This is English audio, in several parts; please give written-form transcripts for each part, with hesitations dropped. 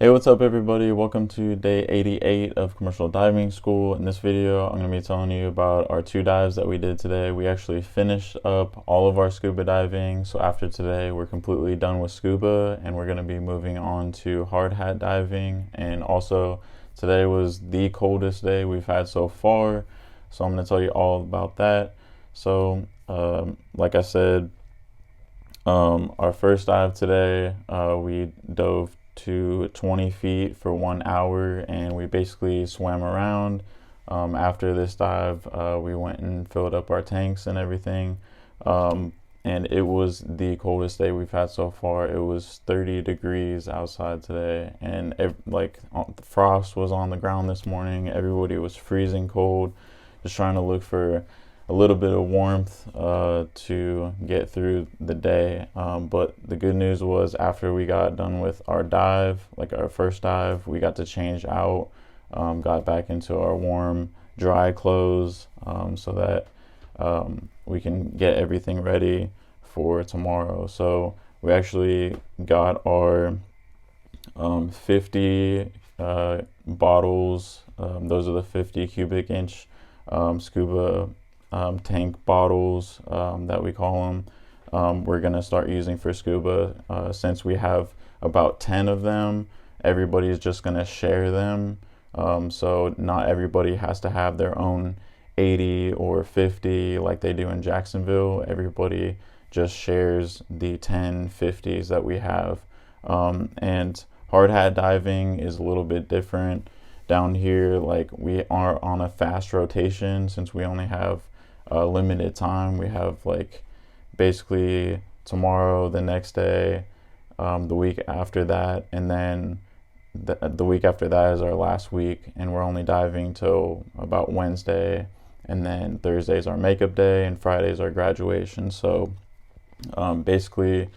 Hey, what's up everybody? Welcome to day 88 of commercial diving school. In this video, I'm going to be telling you about our 2 dives that we did today. We actually finished up all of our scuba diving. So after today, we're completely done with scuba and we're going to be moving on to hard hat diving. And also today was the coldest day we've had so far. So I'm going to tell you all about that. So like I said, our first dive today, we dove to 20 feet for 1 hour and we basically swam around. After this dive, we went and filled up our tanks and everything. And it was the coldest day we've had so far. It was 30 degrees outside today, and the frost was on the ground this morning. Everybody was freezing cold, just trying to look for a little bit of warmth to get through the day. But the good news was after we got done with our dive, like our first dive, we got to change out, got back into our warm, dry clothes so that we can get everything ready for tomorrow. So we actually got our 50 bottles. Those are the 50 cubic inch scuba tank bottles that we call them. We're gonna start using for scuba. Since we have about 10 of them, everybody's just gonna share them. So not everybody has to have their own 80 or 50 like they do in Jacksonville. Everybody just shares the 10 50s that we have. And hard hat diving is a little bit different. Down here, like, we are on a fast rotation since we only have limited time. We have like basically tomorrow, the next day, the week after that, and then the week after that is our last week, and we're only diving till about Wednesday, and then Thursday's our makeup day and Friday's our graduation. So basically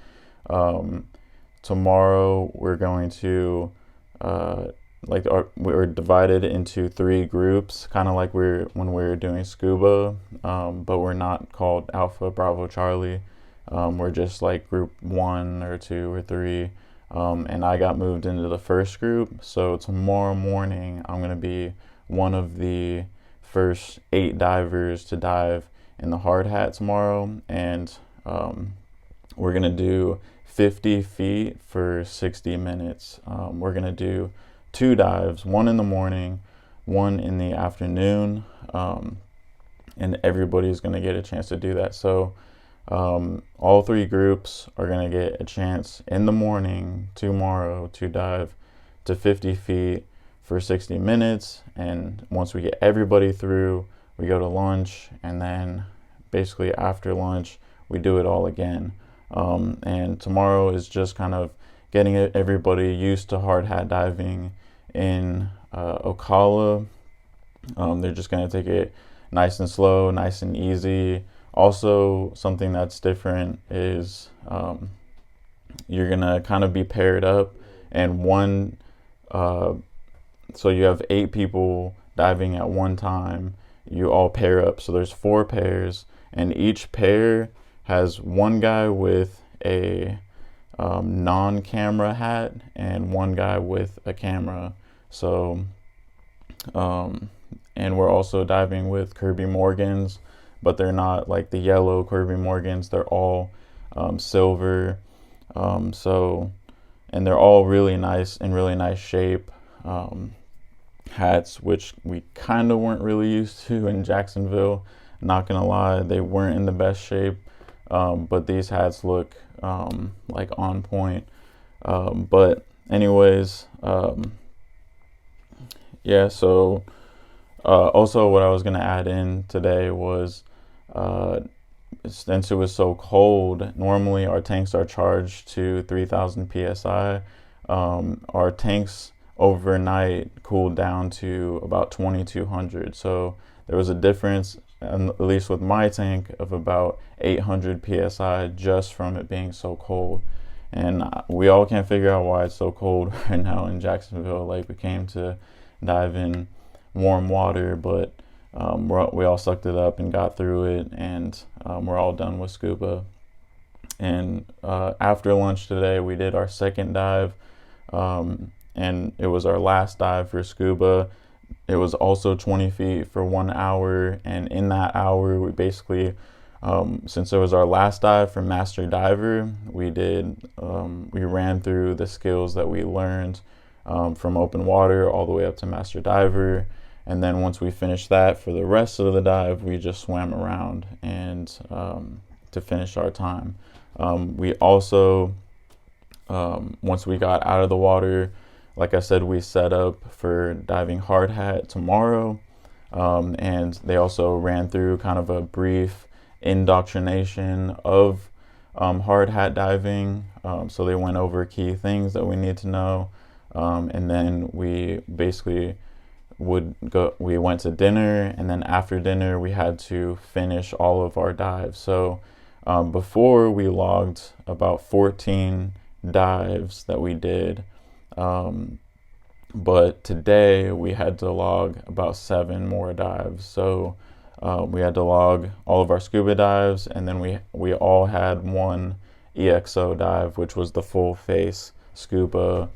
tomorrow we're going to we're divided into 3 groups, kind of like when we're doing scuba, but we're not called Alpha, Bravo, Charlie. We're just like group 1 or 2 or 3, and I got moved into the first group. So tomorrow morning I'm going to be one of the first 8 divers to dive in the hard hat tomorrow, and we're going to do 50 feet for 60 minutes. We're going to do 2 dives, one in the morning, one in the afternoon, and everybody's going to get a chance to do that. So all 3 groups are going to get a chance in the morning tomorrow to dive to 50 feet for 60 minutes. And once we get everybody through, we go to lunch, and then basically after lunch we do it all again. And tomorrow is just kind of getting everybody used to hard hat diving in Ocala. They're just going to take it nice and slow, nice and easy. Also, something that's different is you're going to kind of be paired up, and so you have 8 people diving at one time. You all pair up, so there's 4 pairs, and each pair has one guy with a non-camera hat and one guy with a camera. So and we're also diving with Kirby Morgans, but they're not like the yellow Kirby Morgans. They're all silver. And they're all really nice, in really nice shape hats, which we kind of weren't really used to in Jacksonville. Not gonna lie, they weren't in the best shape. But these hats look like on point. But anyways, yeah, so also what I was going to add in today was since it was so cold, normally our tanks are charged to 3,000 psi. Our tanks overnight cooled down to about 2,200. So there was a difference, at least with my tank, of about 800 psi just from it being so cold. And we all can't figure out why it's so cold right now in Jacksonville. Like, we came to dive in warm water, but we all sucked it up and got through it, and we're all done with scuba. And after lunch today, we did our second dive, and it was our last dive for scuba. It was also 20 feet for 1 hour, and in that hour we basically, since it was our last dive for master diver, we ran through the skills that we learned from open water all the way up to master diver. And then once we finished that, for the rest of the dive, we just swam around and to finish our time. We also, once we got out of the water, like I said, we set up for diving hard hat tomorrow. And they also ran through kind of a brief indoctrination of hard hat diving. So they went over key things that we need to know. And then we basically we went to dinner, and then after dinner we had to finish all of our dives. So before, we logged about 14 dives that we did, but today we had to log about 7 more dives. So we had to log all of our scuba dives, and then we all had one EXO dive, which was the full face scuba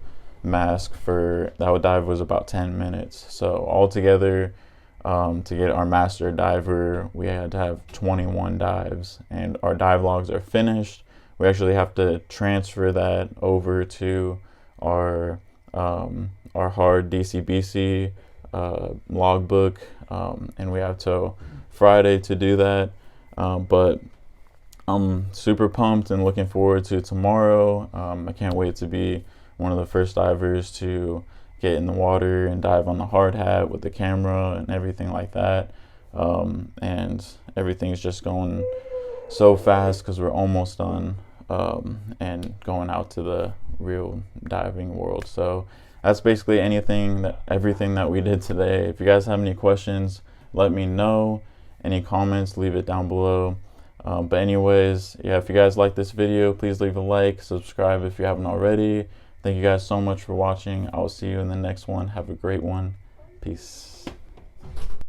mask. For that dive was about 10 minutes. So altogether, to get our master diver, we had to have 21 dives, and our dive logs are finished. We actually have to transfer that over to our hard DCBC logbook, and we have till Friday to do that. But I'm super pumped and looking forward to tomorrow. I can't wait to be one of the first divers to get in the water and dive on the hard hat with the camera and everything like that. And everything's just going so fast because we're almost done and going out to the real diving world. So that's basically everything that we did today. If you guys have any questions, let me know. Any comments, leave it down below. But anyways, yeah, if you guys like this video, please leave a like, subscribe if you haven't already. Thank you guys so much for watching. I will see you in the next one. Have a great one. Peace.